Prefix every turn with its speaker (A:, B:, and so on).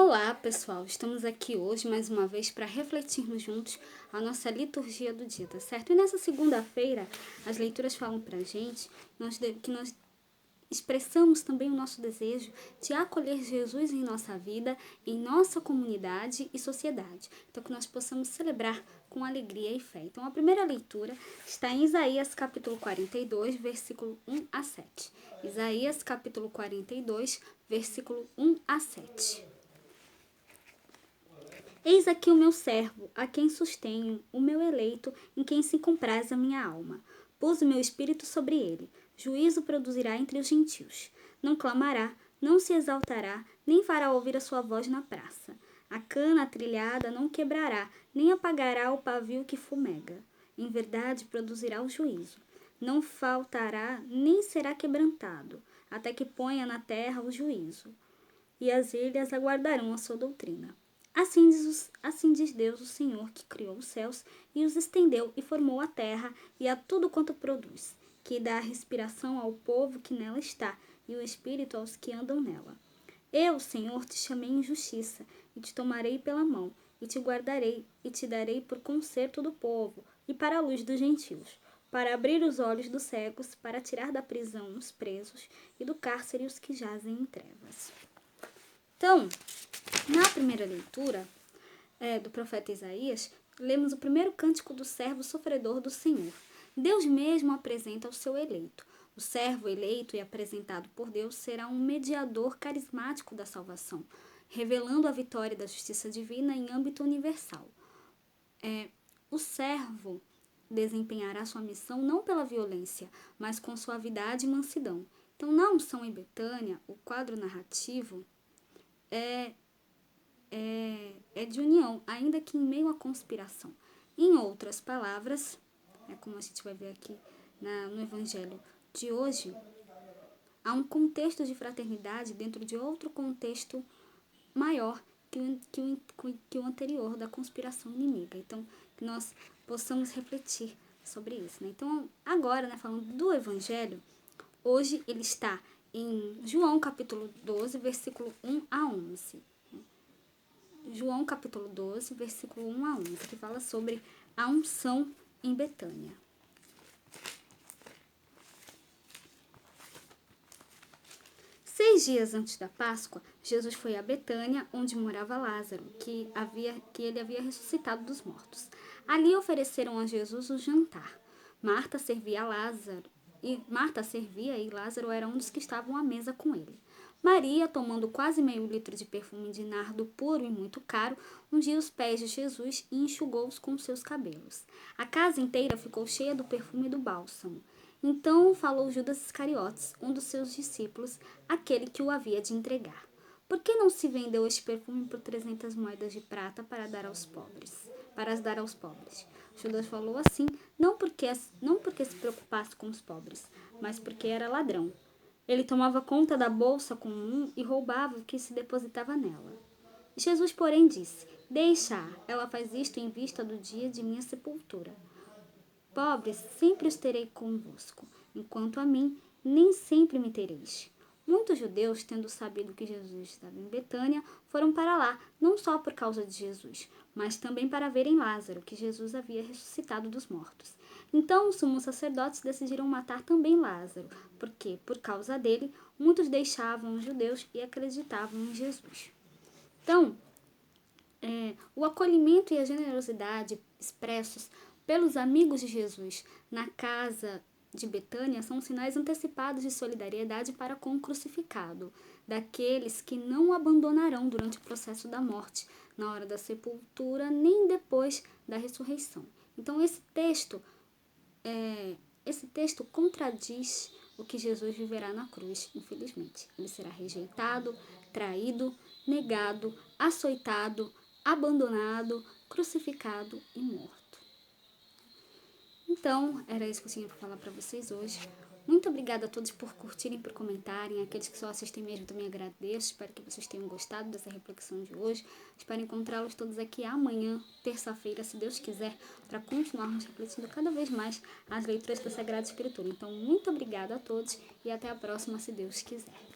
A: Olá, pessoal! Estamos aqui hoje mais uma vez para refletirmos juntos a nossa liturgia do dia, tá certo? E nessa segunda-feira, as leituras falam para a gente que nós expressamos também o nosso desejo de acolher Jesus em nossa vida, em nossa comunidade e sociedade. Então, que nós possamos celebrar com alegria e fé. Então, a primeira leitura está em Isaías capítulo 42, versículo 1 a 7. Isaías capítulo 42, versículo 1 a 7. Eis aqui o meu servo, a quem sustenho, o meu eleito, em quem se compraz a minha alma. Pus o meu espírito sobre ele. Juízo produzirá entre os gentios. Não clamará, não se exaltará, nem fará ouvir a sua voz na praça. A cana trilhada não quebrará, nem apagará o pavio que fumega. Em verdade produzirá o juízo. Não faltará, nem será quebrantado, até que ponha na terra o juízo. E as ilhas aguardarão a sua doutrina. Assim diz Deus, o Senhor, que criou os céus e os estendeu e formou a terra e a tudo quanto produz, que dá a respiração ao povo que nela está e o espírito aos que andam nela. Eu, Senhor, te chamei em justiça e te tomarei pela mão e te guardarei e te darei por conserto do povo e para a luz dos gentios, para abrir os olhos dos cegos, para tirar da prisão os presos e do cárcere os que jazem em trevas. Então, na primeira leitura do profeta Isaías, lemos o primeiro cântico do servo sofredor do Senhor. Deus mesmo apresenta o seu eleito. O servo eleito e apresentado por Deus será um mediador carismático da salvação, revelando a vitória da justiça divina em âmbito universal. O servo desempenhará sua missão não pela violência, mas com suavidade e mansidão. Então, na unção em Betânia, o quadro narrativo é de união, ainda que em meio à conspiração. Em outras palavras, como a gente vai ver aqui no Evangelho de hoje, há um contexto de fraternidade dentro de outro contexto maior que o anterior da conspiração inimiga. Então, que nós possamos refletir sobre isso. Né? Então, agora, falando do Evangelho, hoje ele está em João capítulo 12, versículo 1 a 11. João capítulo 12, versículo 1 a 11, que fala sobre a unção em Betânia. Seis dias antes da Páscoa, Jesus foi a Betânia, onde morava Lázaro, que ele havia ressuscitado dos mortos. Ali ofereceram a Jesus o jantar. Marta servia e Lázaro era um dos que estavam à mesa com ele. Maria, tomando quase meio litro de perfume de nardo puro e muito caro, ungiu os pés de Jesus e enxugou-os com seus cabelos. A casa inteira ficou cheia do perfume do bálsamo. Então falou Judas Iscariotes, um dos seus discípulos, aquele que o havia de entregar. Por que não se vendeu este perfume por 300 moedas de prata para as dar aos pobres? Judas falou assim, não porque se preocupasse com os pobres, mas porque era ladrão. Ele tomava conta da bolsa comum e roubava o que se depositava nela. Jesus, porém, disse, deixa-a, ela faz isto em vista do dia de minha sepultura. Pobres sempre os terei convosco, enquanto a mim nem sempre me tereis. Muitos judeus, tendo sabido que Jesus estava em Betânia, foram para lá, não só por causa de Jesus, mas também para verem Lázaro, que Jesus havia ressuscitado dos mortos. Então os sumos sacerdotes decidiram matar também Lázaro, porque, por causa dele, muitos deixavam os judeus e acreditavam em Jesus. Então, o acolhimento e a generosidade expressos pelos amigos de Jesus na casa de Betânia são sinais antecipados de solidariedade para com o crucificado, daqueles que não o abandonarão durante o processo da morte, na hora da sepultura, nem depois da ressurreição. Então, esse texto contradiz o que Jesus viverá na cruz, infelizmente. Ele será rejeitado, traído, negado, açoitado, abandonado, crucificado e morto. Então, era isso que eu tinha para falar para vocês hoje. Muito obrigada a todos por curtirem, por comentarem. Aqueles que só assistem mesmo também agradeço. Espero que vocês tenham gostado dessa reflexão de hoje. Espero encontrá-los todos aqui amanhã, terça-feira, se Deus quiser, para continuarmos refletindo cada vez mais as leituras da Sagrada Escritura. Então, muito obrigada a todos e até a próxima, se Deus quiser.